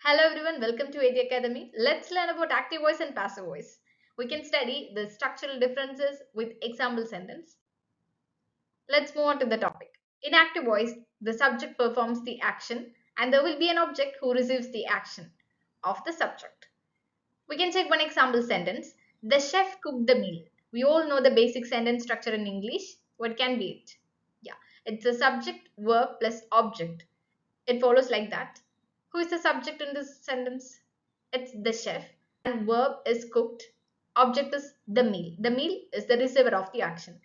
Hello everyone, welcome to AD Academy. Let's learn about active voice and passive voice. We can study the structural differences with example sentence. Let's move on to the topic. In active voice, the subject performs the action and there will be an object who receives the action of the subject. We can check one example sentence. The chef cooked the meal. We all know the basic sentence structure in English. What can be it? Yeah, it's a subject, verb plus object. It follows like that. Who is the subject in this sentence? It's the chef. And verb is cooked. Object is the meal. The meal is the receiver of the action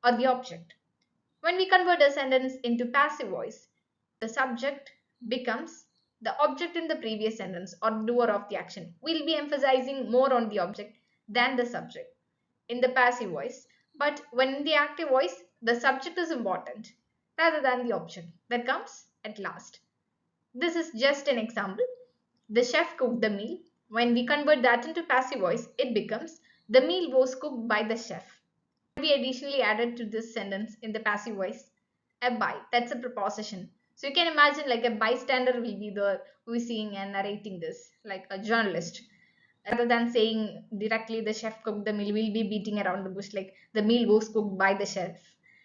or the object. When we convert a sentence into passive voice, the subject becomes the object in the previous sentence or doer of the action. We'll be emphasizing more on the object than the subject in the passive voice. But when in the active voice, the subject is important rather than the object that comes at last. This is just an example. The chef cooked the meal. When we convert that into passive voice, it becomes the meal was cooked by the chef. We additionally added to this sentence in the passive voice a by. That's a preposition. So you can imagine like a bystander will be there who is seeing and narrating this, like a journalist. Rather than saying directly the chef cooked the meal, we'll be beating around the bush like the meal was cooked by the chef.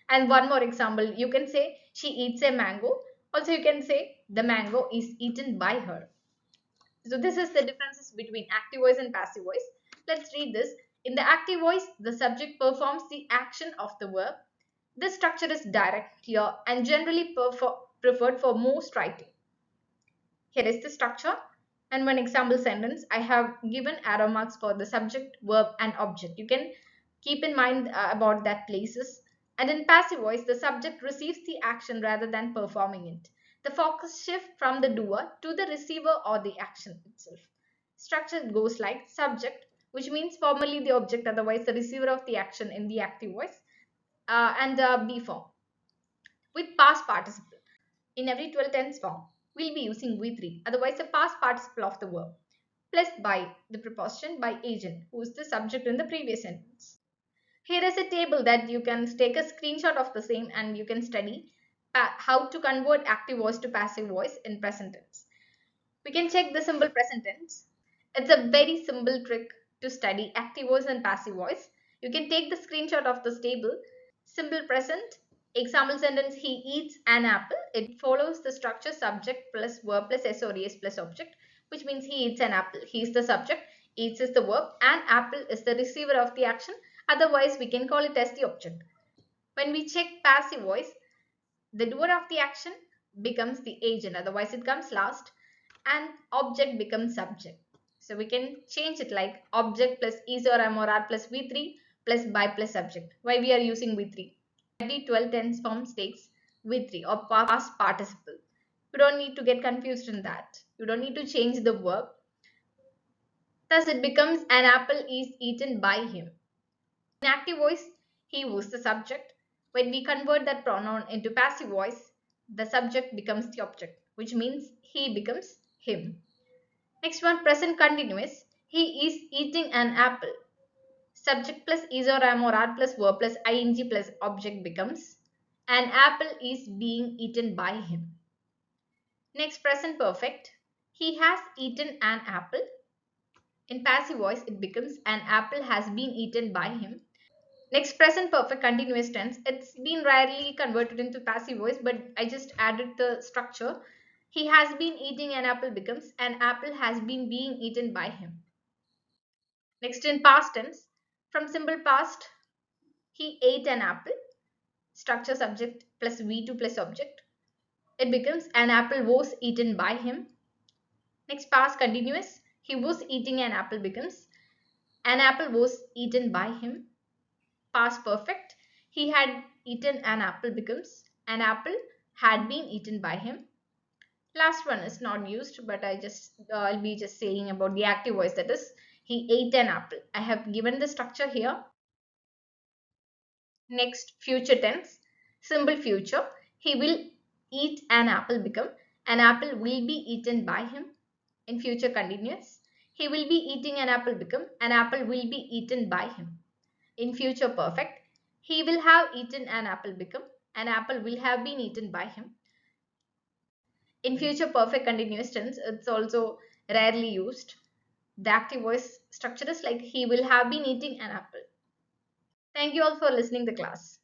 And one more example, you can say she eats a mango. Also, you can say the mango is eaten by her. So this is the differences between active voice and passive voice. Let's read this. In the active voice, the subject performs the action of the verb. This structure is direct, clear, and generally preferred for most writing. Here is the structure. And one example sentence, I have given arrow marks for the subject, verb, and object. You can keep in mind about that places. And in passive voice, the subject receives the action rather than performing it. The focus shift from the doer to the receiver or the action itself. Structure goes like subject, which means formally the object, otherwise the receiver of the action in the active voice, and be form with past participle. In every 12 tense form, we'll be using V3, otherwise the past participle of the verb, plus by the preposition by agent, who is the subject in the previous sentence. Here is a table that you can take a screenshot of the same and you can study how to convert active voice to passive voice in present tense. We can check the simple present tense. It's a very simple trick to study active voice and passive voice. You can take the screenshot of this table. Simple present, example sentence, he eats an apple. It follows the structure subject plus verb plus SORES plus object, which means he eats an apple. He is the subject, eats is the verb, and apple is the receiver of the action. Otherwise, we can call it as the object. When we check passive voice, the doer of the action becomes the agent, otherwise it comes last, and object becomes subject. So we can change it like object plus is or am or are plus V3 plus by plus subject. Why we are using V3? Every 12 tense forms takes V3 or past participle. You don't need to get confused in that. You don't need to change the verb. Thus it becomes an apple is eaten by him. In active voice, he was the subject. When we convert that pronoun into passive voice, the subject becomes the object, which means he becomes him. Next one, present continuous. He is eating an apple. Subject plus is or am or are plus verb plus ing plus object becomes an apple is being eaten by him. Next, present perfect. He has eaten an apple. In passive voice, it becomes an apple has been eaten by him. Next, present perfect continuous tense. It's been rarely converted into passive voice, but I just added the structure. He has been eating an apple becomes an apple has been being eaten by him. Next, in past tense, from simple past, he ate an apple. Structure subject plus V2 plus object. It becomes an apple was eaten by him. Next, past continuous, he was eating an apple becomes an apple was eaten by him. Past perfect, he had eaten an apple becomes an apple had been eaten by him. Last one is not used, but I'll be just saying about the active voice, that is he ate an apple. I have given the structure here. Next, future tense, simple future, he will eat an apple become an apple will be eaten by him. In future continuous, he will be eating an apple become an apple will be eaten by him. In future perfect, he will have eaten an apple become an apple will have been eaten by him. In future perfect continuous tense, it's also rarely used. The active voice structure is like he will have been eating an apple. Thank you all for listening to class.